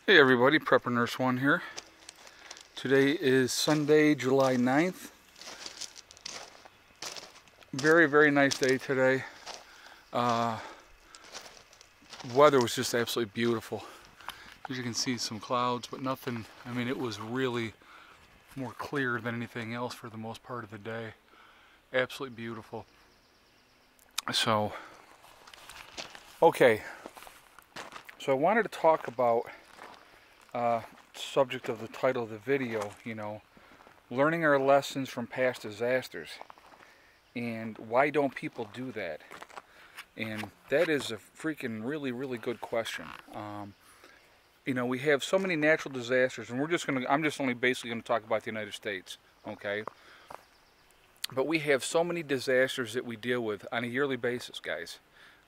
Hey everybody, Prepper Nurse 1 here. Today is Sunday, July 9th. Very, very nice day today. Weather was just absolutely beautiful. As you can see, some clouds, but nothing. I mean, it was really more clear than anything else for the most part of the day. Absolutely beautiful. So, okay. So I wanted to talk about subject of the title of the video, learning our lessons from past disasters. And why don't people do that? And that is a freaking really, really good question. We have so many natural disasters, and I'm just only basically going to talk about the United States, okay? But we have so many disasters that we deal with on a yearly basis, guys.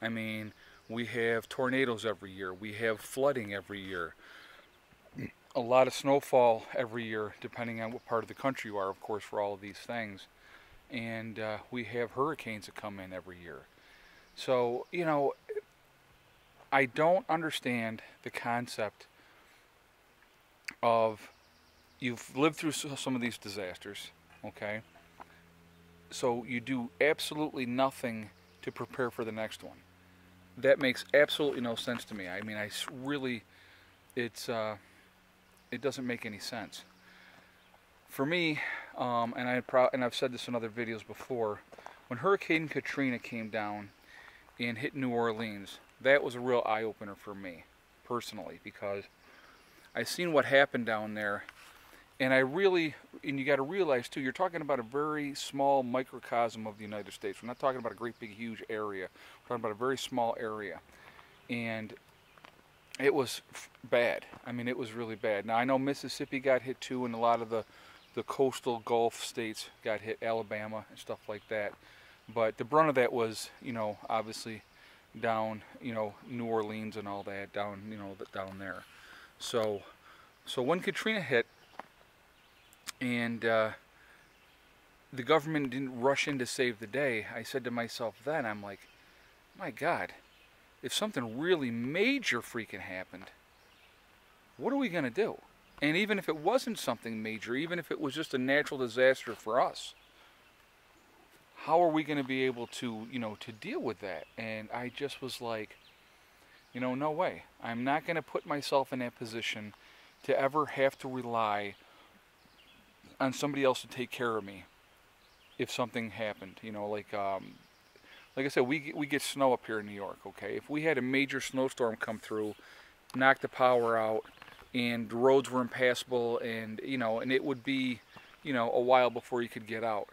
I mean, we have tornadoes every year. We have flooding every year. A lot of snowfall every year, depending on what part of the country you are, of course, for all of these things. And we have hurricanes that come in every year. So, I don't understand the concept of you've lived through some of these disasters, okay? So you do absolutely nothing to prepare for the next one. That makes absolutely no sense to me. I mean, it doesn't make any sense. For me, and I've said this in other videos before, when Hurricane Katrina came down and hit New Orleans, that was a real eye-opener for me, personally, because I seen what happened down there, and you got to realize too, you're talking about a very small microcosm of the United States. We're not talking about a great big huge area. We're talking about a very small area, and it was bad. I mean, it was really bad. Now I know Mississippi got hit too, and a lot of the coastal Gulf states got hit, Alabama and stuff like that. But the brunt of that was, obviously down, New Orleans and all that, down there. So when Katrina hit, and the government didn't rush in to save the day, I said to myself then, I'm like, my God, if something really major freaking happened, what are we going to do? And even if it wasn't something major, even if it was just a natural disaster for us, how are we going to be able to, to deal with that? And I just was like, no way. I'm not going to put myself in that position to ever have to rely on somebody else to take care of me if something happened. Like I said, we get snow up here in New York, okay? If we had a major snowstorm come through, knock the power out, and the roads were impassable, and and it would be a while before you could get out,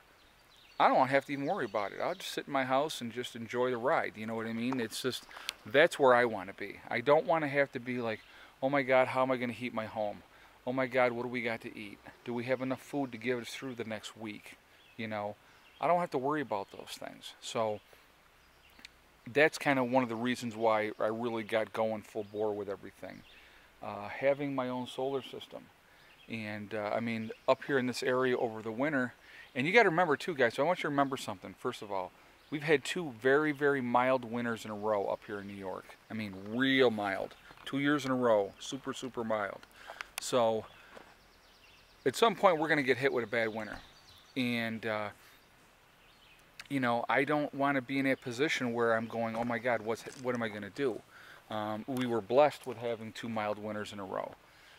I don't have to even worry about it. I'll just sit in my house and just enjoy the ride. You know what I mean? It's just, that's where I want to be. I don't want to have to be like, oh my God, how am I going to heat my home? Oh my God, what do we got to eat? Do we have enough food to get us through the next week? I don't have to worry about those things. So that's kind of one of the reasons why I really got going full bore with everything. Having my own solar system. And I mean, up here in this area over the winter, and you got to remember too, guys, so I want you to remember something. First of all, we've had 2 very, very mild winters in a row up here in New York. I mean, real mild. 2 years in a row, super, super mild. So at some point we're going to get hit with a bad winter. And I don't want to be in a position where I'm going, oh my God, what am I going to do? We were blessed with having 2 mild winters in a row.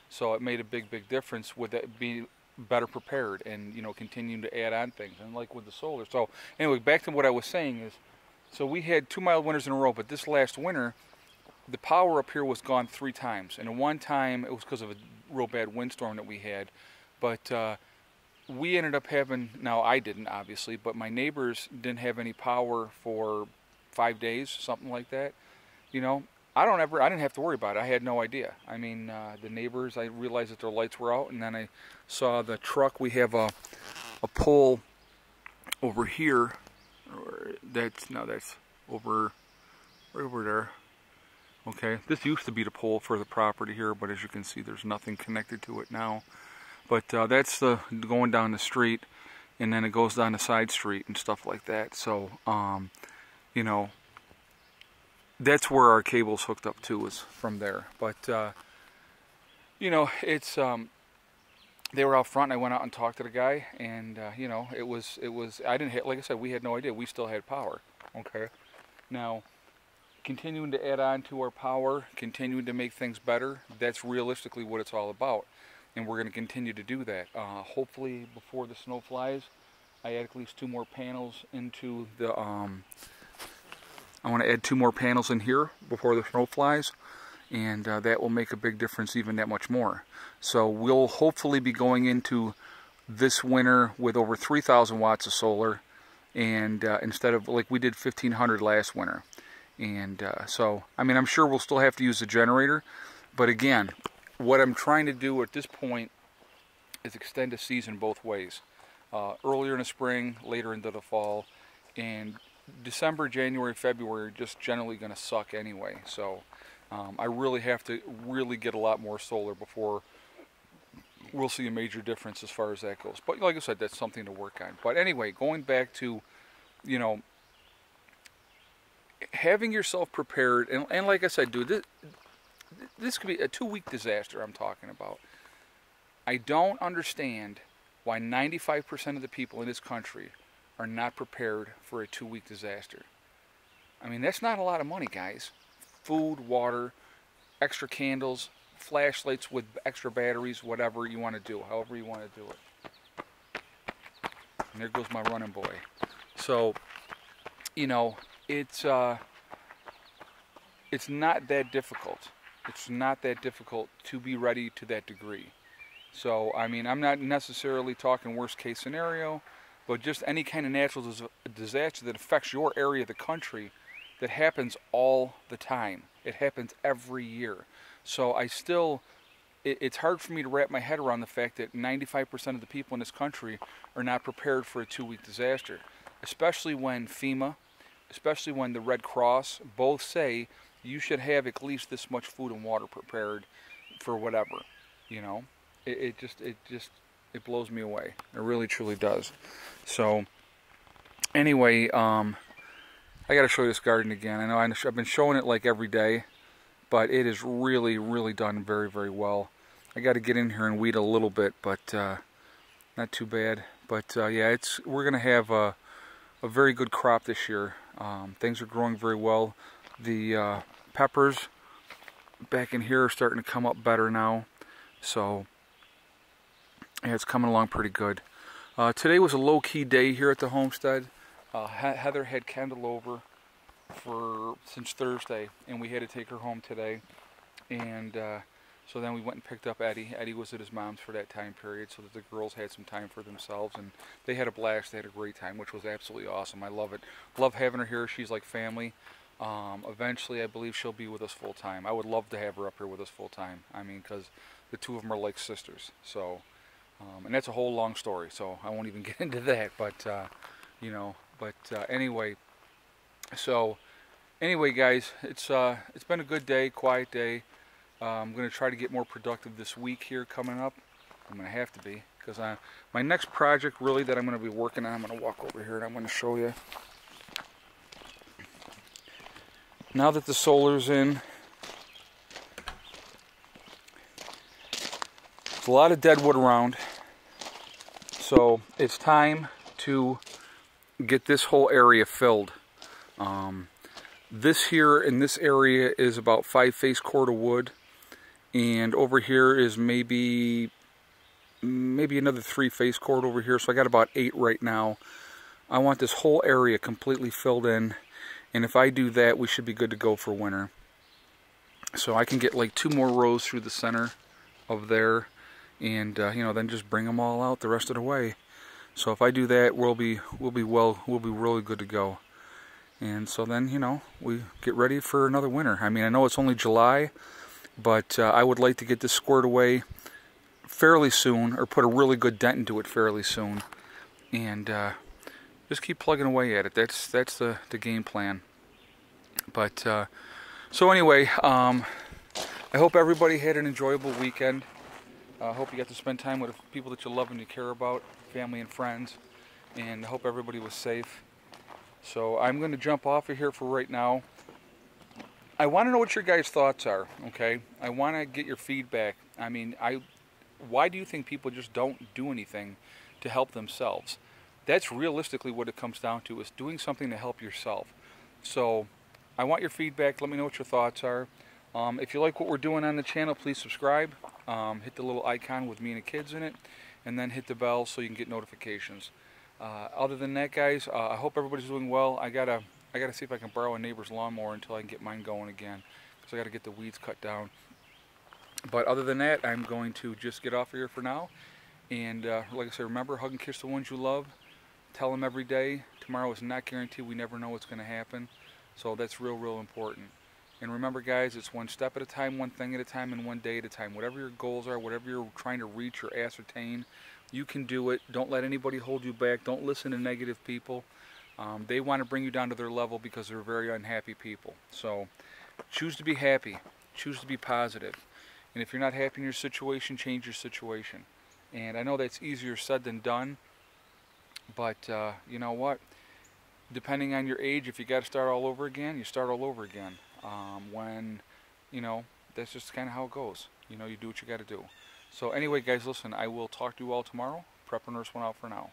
So it made a big, big difference with it being better prepared and, continuing to add on things. And like with the solar. So anyway, back to what I was saying is, so we had 2 mild winters in a row, but this last winter, the power up here was gone 3 times. And one time it was because of a real bad windstorm that we had. But we ended up having, now I didn't obviously, but my neighbors didn't have any power for 5 days, something like that. I didn't have to worry about it. I had no idea. I mean, the neighbors, I realized that their lights were out, and then I saw the truck. We have a pole over here. That's over, right over there. Okay, this used to be the pole for the property here, but as you can see, there's nothing connected to it now. But that's going down the street, and then it goes down the side street and stuff like that. So, that's where our cable's hooked up to, is from there. But you know, it's they were out front, and I went out and talked to the guy, and you know, it was I didn't like I said, we had no idea. We still had power. Okay, now continuing to add on to our power, continuing to make things better. That's realistically what it's all about, and we're going to continue to do that. Hopefully, before the snow flies, I add at least 2 more panels into the. I want to add 2 more panels in here before the snow flies, and that will make a big difference, even that much more. So we'll hopefully be going into this winter with over 3,000 watts of solar, and instead of like we did 1,500 last winter. And so, I mean, I'm sure we'll still have to use the generator, but again, what I'm trying to do at this point is extend the season both ways. Earlier in the spring, later into the fall, and December, January, February are just generally going to suck anyway. So I really have to really get a lot more solar before we'll see a major difference as far as that goes. But like I said, that's something to work on. But anyway, going back to, you know, having yourself prepared, and like I said, dude, this could be a 2-week disaster I'm talking about. I don't understand why 95% of the people in this country are not prepared for a 2-week disaster. I mean, that's not a lot of money, guys. Food, water, extra candles, flashlights with extra batteries, whatever you want to do, however you want to do it. And there goes my running boy. So, you know, it's not that difficult. It's not that difficult to be ready to that degree. So, I mean, I'm not necessarily talking worst case scenario, but just any kind of natural disaster that affects your area of the country, that happens all the time. It happens every year. So I still, it's hard for me to wrap my head around the fact that 95% of the people in this country are not prepared for a 2-week disaster, especially when FEMA, especially when the Red Cross both say you should have at least this much food and water prepared for whatever, you know. It blows me away. It really truly does. So anyway, I got to show you this garden again. I know I've been showing it like every day, but it is really, really done very, very well. I got to get in here and weed a little bit, but not too bad. But yeah, we're gonna have a very good crop this year. Things are growing very well. The peppers back in here are starting to come up better now. So yeah, it's coming along pretty good. Today was a low-key day here at the homestead. Heather had Kendall over since Thursday, and we had to take her home today. And so then we went and picked up Eddie. Eddie was at his mom's for that time period, so that the girls had some time for themselves, and they had a blast. They had a great time, which was absolutely awesome. I love it. Love having her here. She's like family. Eventually, I believe she'll be with us full time. I would love to have her up here with us full time. I mean, because the two of them are like sisters. So, and that's a whole long story, so I won't even get into that. But you know, anyway. So, anyway, guys, it's been a good day, quiet day. I'm going to try to get more productive this week here coming up. I'm going to have to be, because my next project really that I'm going to be working on, I'm going to walk over here and I'm going to show you. Now that the solar's in, there's a lot of dead wood around, so it's time to get this whole area filled. This here in this area is about 5 face cord of wood, and over here is maybe another 3 face cord over here, so I got about 8 right now. I want this whole area completely filled in, and if I do that, we should be good to go for winter. So I can get like 2 more rows through the center of there, and you know, then just bring them all out the rest of the way. So if I do that, we'll be really good to go. And so then, you know, we get ready for another winter. I mean, I know it's only July, but I would like to get this squared away fairly soon, or put a really good dent into it fairly soon, and just keep plugging away at it. That's the game plan. But so anyway, I hope everybody had an enjoyable weekend. I hope you got to spend time with people that you love and you care about, family and friends, and I hope everybody was safe. So I'm going to jump off of here for right now. I want to know what your guys' thoughts are, okay? I want to get your feedback. I mean, why do you think people just don't do anything to help themselves? That's realistically what it comes down to, is doing something to help yourself. So I want your feedback. Let me know what your thoughts are. If you like what we're doing on the channel, please subscribe. Hit the little icon with me and the kids in it, and then hit the bell so you can get notifications. Other than that, guys, I hope everybody's doing well. I gotta see if I can borrow a neighbor's lawnmower until I can get mine going again, because I gotta get the weeds cut down. But other than that, I'm going to just get off of here for now. And like I said, remember, hug and kiss the ones you love. Tell them every day. Tomorrow is not guaranteed. We never know what's going to happen. So that's real important. And remember, guys, it's one step at a time, one thing at a time, and one day at a time. Whatever your goals are, whatever you're trying to reach or ascertain, you can do it. Don't let anybody hold you back. Don't listen to negative people. They want to bring you down to their level because they're very unhappy people. So choose to be happy. Choose to be positive. And if you're not happy in your situation, change your situation. And I know that's easier said than done. But you know what? Depending on your age, if you got to start all over again, you start all over again. When, you know, that's just kind of how it goes. You know, you do what you got to do. So anyway, guys, listen, I will talk to you all tomorrow. Prep and Nurse one out for now.